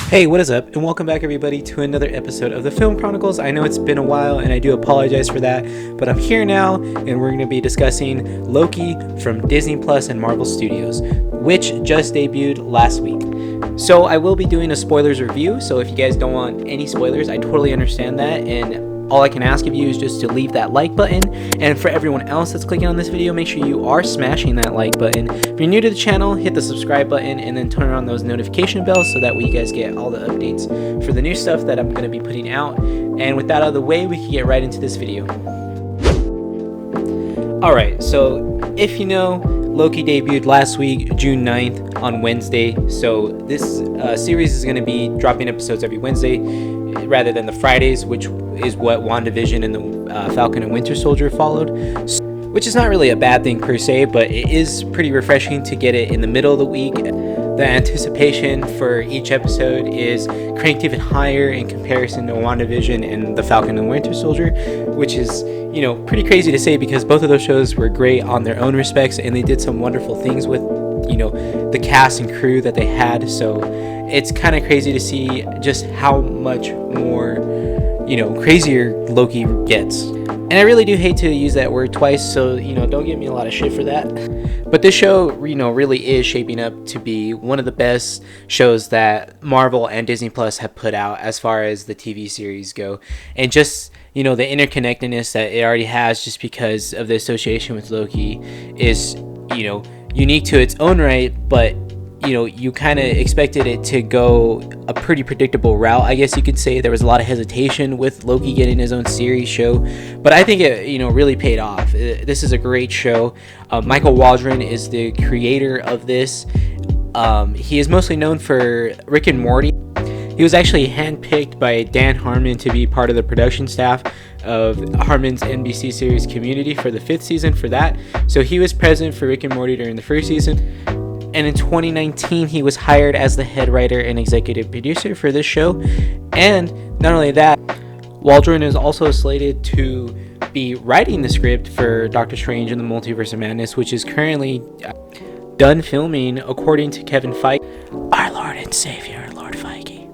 Hey, what is up? And welcome back, everybody, to another episode of the Film Chronicles. I know it's been a while, and I do apologize for that, but I'm here now, and we're going to be discussing Loki from Disney Plus and Marvel Studios, which just debuted last week. So I will be doing a spoilers review, so if you guys don't want any spoilers, I totally understand that, and all I can ask of you is just to leave that like button. And for everyone else that's clicking on this video, make sure you are smashing that like button. If you're new to the channel, hit the subscribe button and then turn on those notification bells so that way you guys get all the updates for the new stuff that I'm going to be putting out. And with that out of the way, we can get right into this video. Alright, so if you know, Loki debuted last week, June 9th on Wednesday. So this series is going to be dropping episodes every Wednesday rather than the Fridays, which is what WandaVision and the Falcon and Winter Soldier followed, which is not really a bad thing per se, but it is pretty refreshing to get it in the middle of the week. The anticipation for each episode is cranked even higher in comparison to WandaVision and the Falcon and Winter Soldier, which is, you know, pretty crazy to say because both of those shows were great on their own respects and they did some wonderful things with, you know, the cast and crew that they had. So it's kind of crazy to see just how much more, you know, crazier Loki gets. And I really do hate to use that word twice, so, you know, don't give me a lot of shit for that. But this show, you know, really is shaping up to be one of the best shows that Marvel and Disney Plus have put out as far as the TV series go. And just, you know, the interconnectedness that it already has just because of the association with Loki is, you know, unique to its own right, but you know, you kind of expected it to go a pretty predictable route. I guess you could say there was a lot of hesitation with Loki getting his own series show, but I think it, you know, really paid off. This is a great show. Michael Waldron is the creator of this. He is mostly known for Rick and Morty. He was actually handpicked by Dan Harmon to be part of the production staff of Harmon's NBC series Community for the 5th season for that. So he was present for Rick and Morty during the 1st season. And in 2019, he was hired as the head writer and executive producer for this show. And not only that, Waldron is also slated to be writing the script for Doctor Strange in the Multiverse of Madness, which is currently done filming, according to Kevin Feige, our Lord and Savior, Lord Feige.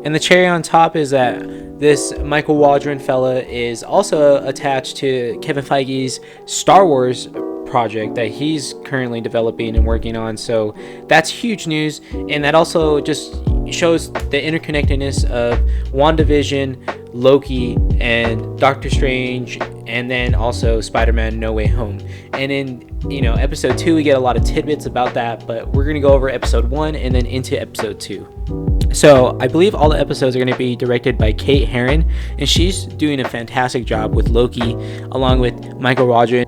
And the cherry on top is that this Michael Waldron fella is also attached to Kevin Feige's Star Wars project that he's currently developing and working on. So that's huge news, and that also just shows the interconnectedness of WandaVision, Loki, and Doctor Strange, and then also Spider-Man No Way Home. And in, you know, episode 2 we get a lot of tidbits about that, but we're going to go over episode 1 and then into episode 2. So I believe all the episodes are going to be directed by Kate Herron, and she's doing a fantastic job with Loki, along with Michael Waldron,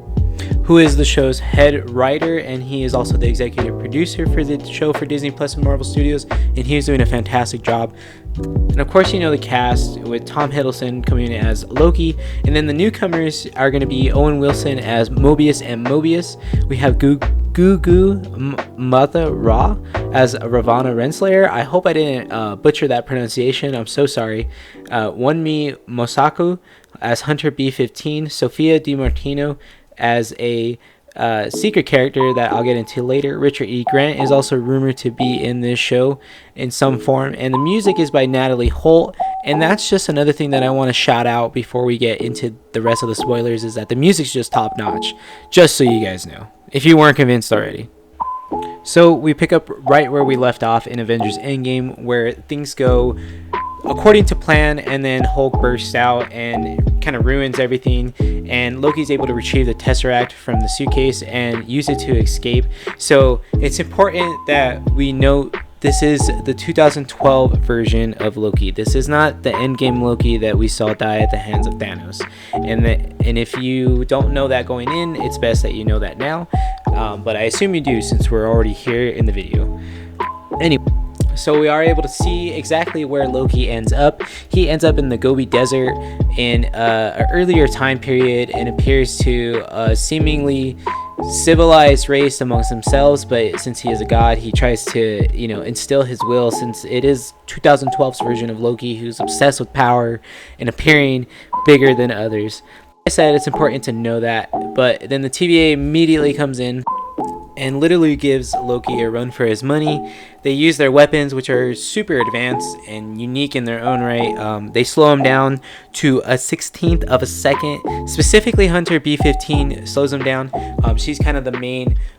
who is the show's head writer, and he is also the executive producer for the show for Disney Plus and Marvel Studios, and he's doing a fantastic job. And of course, you know the cast with Tom Hiddleston coming in as Loki, and then the newcomers are going to be Owen Wilson as Mobius and Mobius. We have Mbatha-Raw as Ravonna Renslayer. I hope I didn't butcher that pronunciation. I'm so sorry. Wunmi Mosaku as Hunter B-15. Sophia DiMartino as a secret character that I'll get into later. Richard E. Grant is also rumored to be in this show in some form, and the music is by Natalie Holt. And that's just another thing that I want to shout out before we get into the rest of the spoilers, is that the music's just top notch, just so you guys know, if you weren't convinced already. So we pick up right where we left off in Avengers Endgame, where things go according to plan, and then Hulk bursts out and kind of ruins everything, and Loki's able to retrieve the Tesseract from the suitcase and use it to escape. So it's important that we note this is the 2012 version of Loki. This is not the Endgame Loki that we saw die at the hands of Thanos. And if you don't know that going in, it's best that you know that now. But I assume you do, since we're already here in the video. Anyway, so we are able to see exactly where Loki ends up. He ends up in the Gobi Desert in an earlier time period and appears to seemingly civilized race amongst themselves, but since he is a god, he tries to, you know, instill his will, since it is 2012's version of Loki, who's obsessed with power and appearing bigger than others. I said it's important to know that, but then the TVA immediately comes in and literally gives Loki a run for his money. They use their weapons, which are super advanced and unique in their own right. They slow him down to a 16th of a second. Specifically, Hunter B-15 slows him down. She's kind of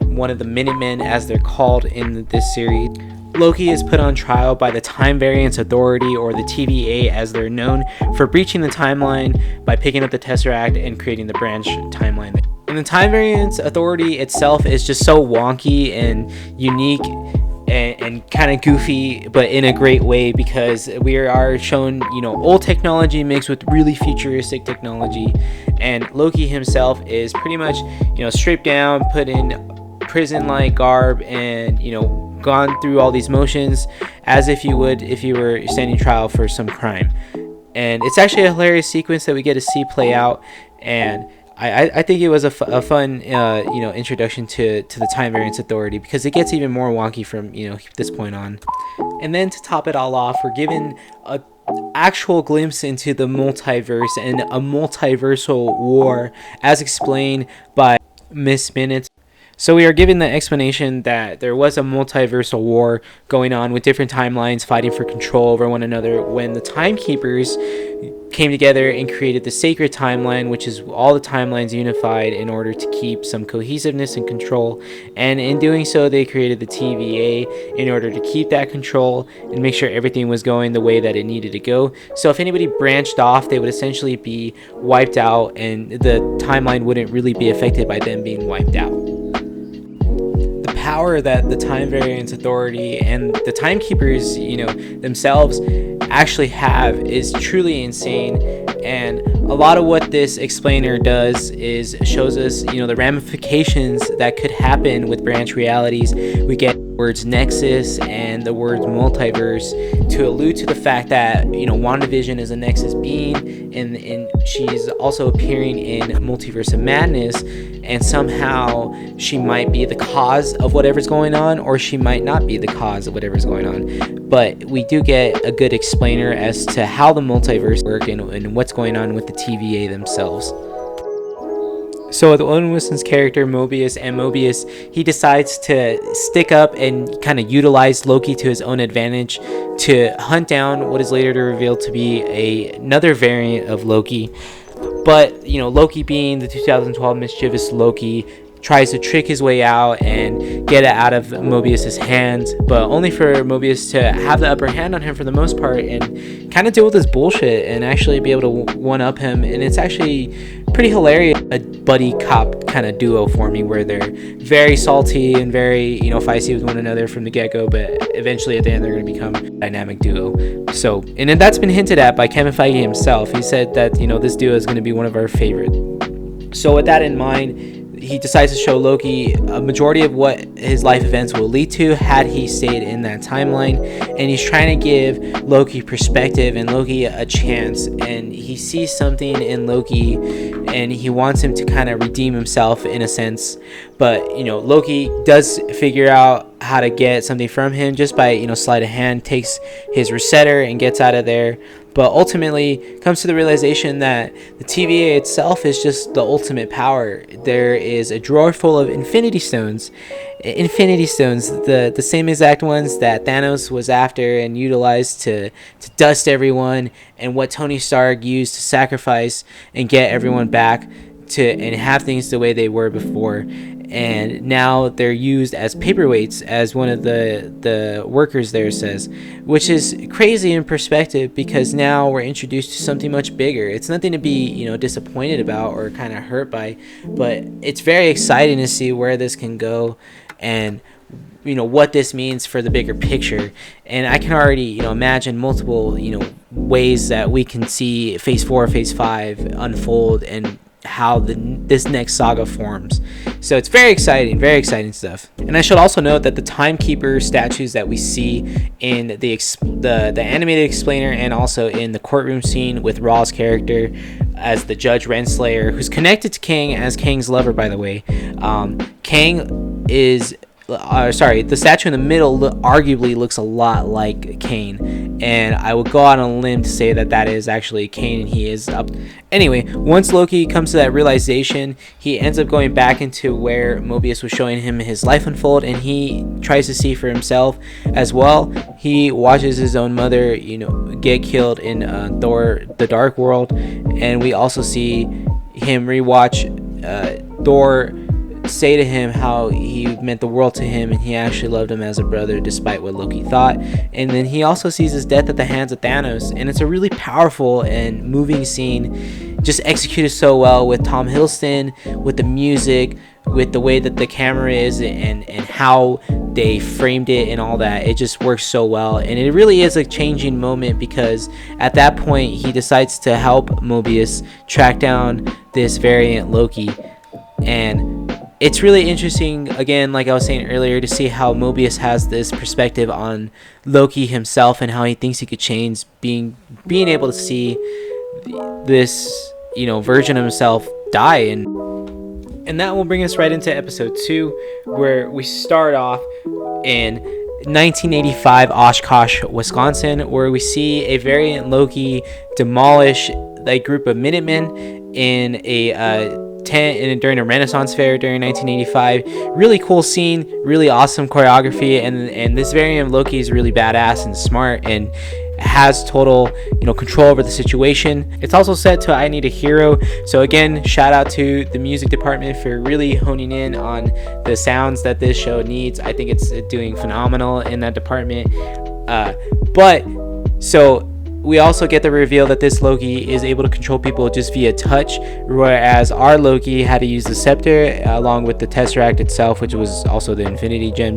one of the Minutemen, as they're called in this series. Loki is put on trial by the Time Variance Authority, or the TVA as they're known, for breaching the timeline by picking up the Tesseract and creating the branch timeline. And the Time Variance Authority itself is just so wonky and unique and kind of goofy, but in a great way, because we are shown, old technology mixed with really futuristic technology. And Loki himself is pretty much, stripped down, put in prison-like garb, and, gone through all these motions as if you would if you were standing trial for some crime. And it's actually a hilarious sequence that we get to see play out, and I think it was a fun introduction to the Time Variance Authority, because it gets even more wonky from this point on. And then to top it all off, we're given a actual glimpse into the multiverse and a multiversal war as explained by Miss Minutes. So we are given the explanation that there was a multiversal war going on with different timelines fighting for control over one another when the Timekeepers came together and created the sacred timeline, which is all the timelines unified in order to keep some cohesiveness and control. And in doing so, they created the TVA in order to keep that control and make sure everything was going the way that it needed to go. So if anybody branched off, they would essentially be wiped out, and the timeline wouldn't really be affected by them being wiped out. Power that the Time Variance Authority and the Timekeepers, themselves actually have is truly insane. And a lot of what this explainer does is shows us, the ramifications that could happen with branch realities. We get words nexus and the words multiverse to allude to the fact that WandaVision is a nexus being, and she's also appearing in Multiverse of Madness, and somehow she might be the cause of whatever's going on, or she might not be the cause of whatever's going on. But we do get a good explainer as to how the multiverse work and what's going on with the TVA themselves. So with Owen Wilson's character Mobius, he decides to stick up and kind of utilize Loki to his own advantage to hunt down what is later to reveal to be another variant of Loki. But Loki, being the 2012 mischievous Loki, tries to trick his way out and get it out of Mobius's hands, but only for Mobius to have the upper hand on him for the most part and kind of deal with his bullshit and actually be able to one-up him. And it's actually pretty hilarious, a buddy cop kind of duo for me, where they're very salty and very feisty with one another from the get-go, but eventually at the end they're going to become a dynamic duo. So, and then that's been hinted at by Kevin Feige himself. He said that this duo is going to be one of our favorite. So with that in mind, he decides to show Loki a majority of what his life events will lead to had he stayed in that timeline, and he's trying to give Loki perspective and Loki a chance, and he sees something in Loki and he wants him to kind of redeem himself in a sense. But Loki does figure out how to get something from him just by sleight of hand, takes his resetter and gets out of there. But ultimately comes to the realization that the TVA itself is just the ultimate power. There is a drawer full of Infinity Stones. The same exact ones that Thanos was after and utilized to dust everyone, and what Tony Stark used to sacrifice and get everyone back to and have things the way they were before. And now they're used as paperweights, as one of the workers there says, which is crazy in perspective, because now we're introduced to something much bigger. It's nothing to be disappointed about or kind of hurt by, but it's very exciting to see where this can go and what this means for the bigger picture. And I can already imagine multiple ways that we can see phase 4, phase 5 unfold and how this next saga forms. So it's very exciting stuff. And I should also note that the Timekeeper statues that we see in the animated explainer and also in the courtroom scene with Raw's character as the Judge Renslayer, who's connected to Kang as Kang's lover, by the way. Kang is the statue in the middle arguably looks a lot like Kane, and I would go out on a limb to say that is actually Kane, and he is up. Anyway, once Loki comes to that realization, he ends up going back into where Mobius was showing him his life unfold, and he tries to see for himself as well. He watches his own mother, get killed in Thor: The Dark World, and we also see him rewatch Thor say to him how he meant the world to him, and he actually loved him as a brother despite what Loki thought. And then he also sees his death at the hands of Thanos, and it's a really powerful and moving scene, just executed so well with Tom Hiddleston, with the music, with the way that the camera is, and how they framed it and all that. It just works so well, and it really is a changing moment, because at that point he decides to help Mobius track down this variant Loki. And it's really interesting, again, like I was saying earlier, to see how Mobius has this perspective on Loki himself and how he thinks he could change, being able to see this, version of himself die. And that will bring us right into episode 2, where we start off in 1985 Oshkosh, Wisconsin, where we see a variant Loki demolish a group of Minutemen in a tent during a Renaissance fair during 1985. Really cool scene, really awesome choreography, and this variant of Loki is really badass and smart and has total control over the situation. It's also set to I Need a Hero, so again, shout out to the music department for really honing in on the sounds that this show needs. I think it's doing phenomenal in that department. But so we also get the reveal that this Loki is able to control people just via touch, whereas our Loki had to use the scepter along with the Tesseract itself, which was also the Infinity Gem.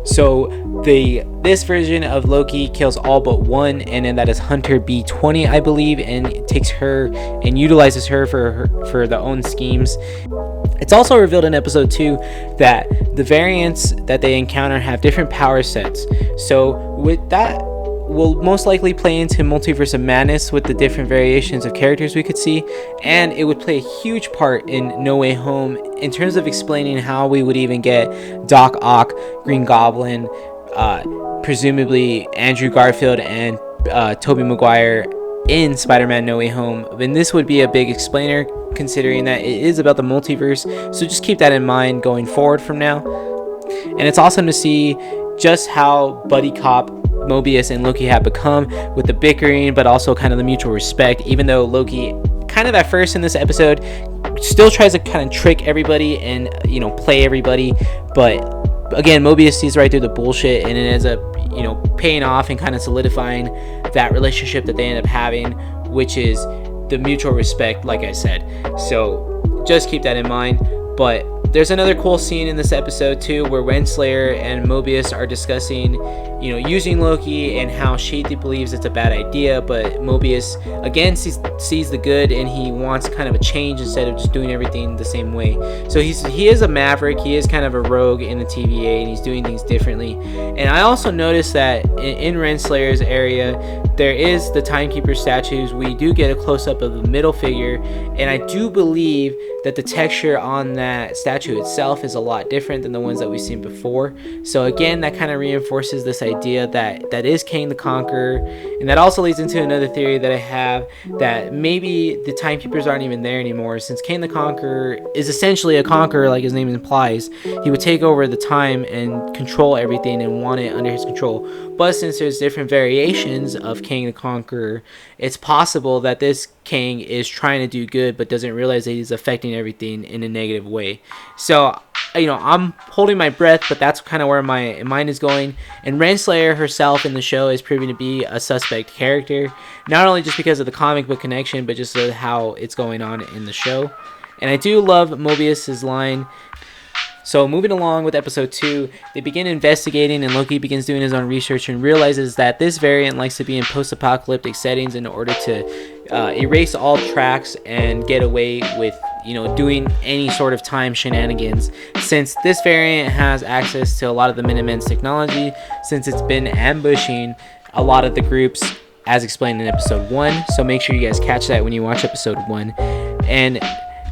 So this version of Loki kills all but one, and then that is Hunter B20, I believe, and takes her and utilizes her for their own schemes. It's also revealed in episode 2 that the variants that they encounter have different power sets. So with that, will most likely play into Multiverse of Madness with the different variations of characters we could see, and it would play a huge part in No Way Home in terms of explaining how we would even get Doc Ock, Green Goblin, presumably Andrew Garfield, and Tobey Maguire in Spider-Man No Way Home. And this would be a big explainer, considering that it is about the multiverse, so just keep that in mind going forward from now. And it's awesome to see just how buddy cop Mobius and Loki have become, with the bickering but also kind of the mutual respect, even though Loki kind of at first in this episode still tries to kind of trick everybody and play everybody, but again, Mobius sees right through the bullshit, and it ends up paying off and kind of solidifying that relationship that they end up having, which is the mutual respect, like I said. So just keep that in mind. But there's another cool scene in this episode too, where Renslayer and Mobius are discussing using Loki and how she believes it's a bad idea, but Mobius again sees the good, and he wants kind of a change instead of just doing everything the same way. So he is a maverick, he is kind of a rogue in the TVA, and he's doing things differently. And I also noticed that in Renslayer's area there is the Timekeeper statues. We do get a close-up of the middle figure, and I do believe that the texture on that statue itself is a lot different than the ones that we've seen before. So again, that kind of reinforces this idea that is Kang the Conqueror, and that also leads into another theory that I have, that maybe the Timekeepers aren't even there anymore, since Kang the Conqueror is essentially a conqueror, like his name implies. He would take over the time and control everything and want it under his control. But since there's different variations of Kang the Conqueror, it's possible that this Kang is trying to do good but doesn't realize that he's affecting everything in a negative way. So I'm holding my breath, but that's kind of where my mind is going. And Renslayer herself in the show is proving to be a suspect character, not only just because of the comic book connection, but just how it's going on in the show. And I do love Mobius's line. So moving along with episode 2, they begin investigating, and Loki begins doing his own research and realizes that this variant likes to be in post-apocalyptic settings in order to erase all tracks and get away with doing any sort of time shenanigans, since this variant has access to a lot of the Minutemen's technology, since it's been ambushing a lot of the groups as explained in episode 1. So make sure you guys catch that when you watch episode 1. And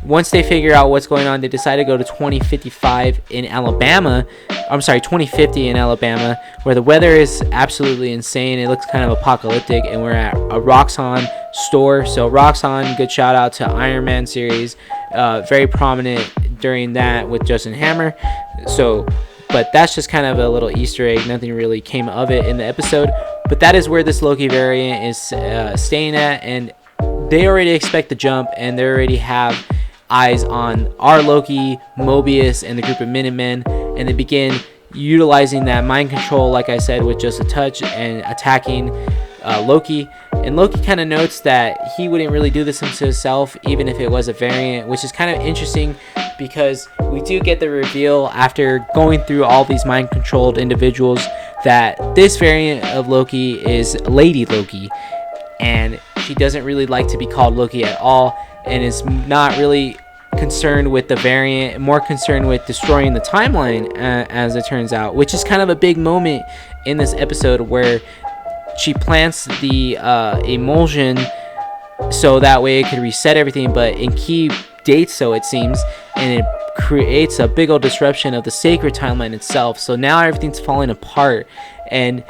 Once they figure out what's going on, they decide to go to 2055 in Alabama. I'm sorry, 2050 in Alabama, where the weather is absolutely insane. It looks kind of apocalyptic, and we're at a Roxxon store. So Roxxon, good shout out to Iron Man series, very prominent during that with Justin Hammer. So, but that's just kind of a little Easter egg. Nothing really came of it in the episode, but that is where this Loki variant is staying at, and they already expect the jump, and they already have eyes on our Loki, Mobius, and the group of Minutemen, and they begin utilizing that mind control, like I said, with just a touch, and attacking Loki. And Loki kind of notes that he wouldn't really do this to himself, even if it was a variant, which is kind of interesting because we do get the reveal after going through all these mind controlled individuals that this variant of Loki is Lady Loki, and she doesn't really like to be called Loki at all, and is not really concerned with the variant, more concerned with destroying the timeline, as it turns out, which is kind of a big moment in this episode where she plants the emulsion so that way it could reset everything, but in key dates, so it seems, and it creates a big old disruption of the sacred timeline itself. So now everything's falling apart, and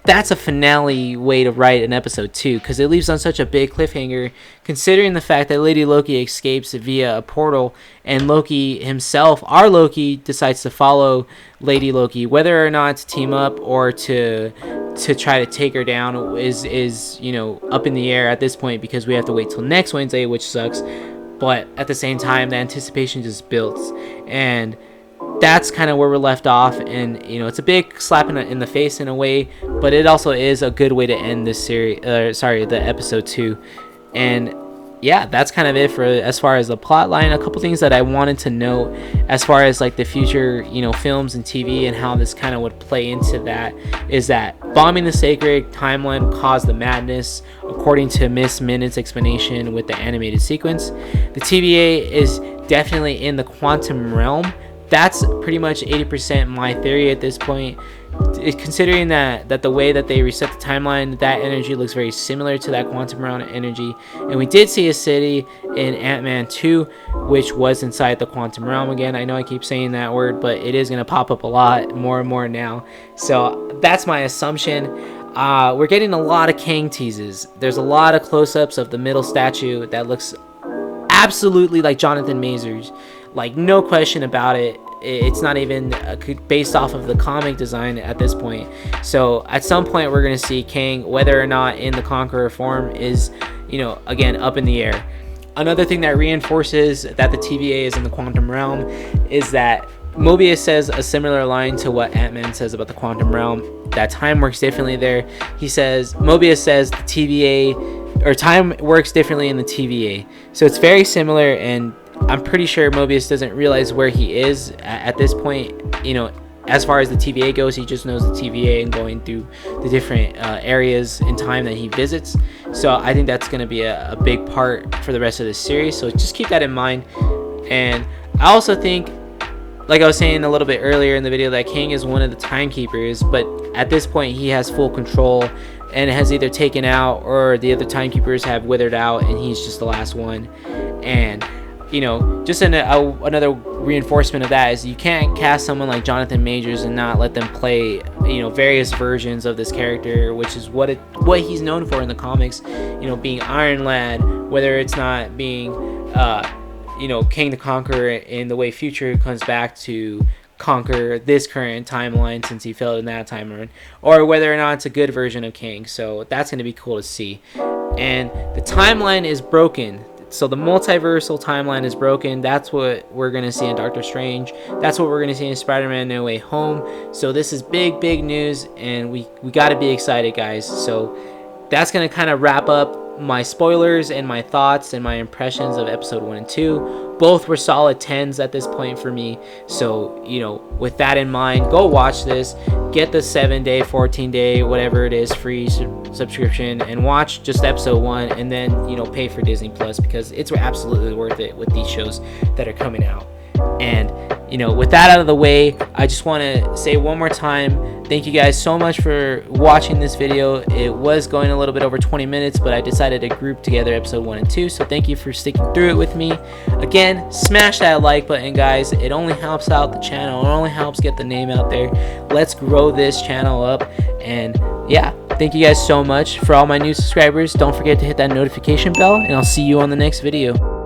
that's a finale way to write an episode too, because it leaves on such a big cliffhanger, considering the fact that Lady Loki escapes via a portal, and Loki himself, our Loki, decides to follow Lady Loki. Whether or not to team up or to try to take her down is up in the air at this point, because we have to wait till next Wednesday, which sucks. But at the same time, the anticipation just builds, and that's kind of where we're left off. And it's a big slap in the face in a way, but it also is a good way to end this series, the episode 2. And yeah, that's kind of it for as far as the plot line. A couple things that I wanted to note as far as like the future films and TV and how this kind of would play into that is that bombing the sacred timeline caused the madness, according to Miss Minute's explanation with the animated sequence. The TVA is definitely in the quantum realm. That's pretty much 80% my theory at this point, considering that the way that they reset the timeline, that energy looks very similar to that quantum realm energy. And we did see a city in Ant-Man 2 which was inside the quantum realm again. I know I keep saying that word, but it is going to pop up a lot more and more now. So that's my assumption. We're getting a lot of Kang teases. There's a lot of close-ups of the middle statue that looks absolutely like Jonathan Majors, like no question about it. It's not even based off of the comic design at this point. So at some point we're going to see Kang, whether or not in the Conqueror form, is again up in the air. Another thing that reinforces that the TVA is in the quantum realm is that Mobius says a similar line to what Ant-Man says about the quantum realm, that time works differently there. Mobius says the TVA, or time works differently in the TVA. So it's very similar, and I'm pretty sure Mobius doesn't realize where he is at this point. As far as the TVA goes, he just knows the TVA and going through the different areas in time that he visits. So I think that's going to be a big part for the rest of this series. So just keep that in mind. And I also think, like I was saying a little bit earlier in the video, that Kang is one of the timekeepers, but at this point he has full control and has either taken out or the other timekeepers have withered out, and he's just the last one. And just another reinforcement of that is you can't cast someone like Jonathan Majors and not let them play various versions of this character, which is what he's known for in the comics, being Iron Lad, whether it's not being Kang the Conqueror in the way Future comes back to conquer this current timeline since he failed in that timeline, or whether or not it's a good version of Kang. So that's going to be cool to see. And the timeline is broken. So the multiversal timeline is broken. That's what we're going to see in Doctor Strange. That's what we're going to see in Spider-Man No Way Home. So this is big news, and we got to be excited, guys. So that's going to kind of wrap up my spoilers and my thoughts and my impressions of episode 1 and 2. Both were solid 10s at this point for me. So, with that in mind, go watch this. Get the 7-day, 14-day, whatever it is, free subscription, and watch just episode 1, and then, pay for Disney Plus, because it's absolutely worth it with these shows that are coming out. And, with that out of the way, I just want to say one more time, thank you guys so much for watching this video. It was going a little bit over 20 minutes, but I decided to group together episode 1 and 2, so thank you for sticking through it with me. Again, smash that like button, guys. It only helps out the channel. It only helps get the name out there. Let's grow this channel up. And yeah, thank you guys so much. For all my new subscribers, don't forget to hit that notification bell, and I'll see you on the next video.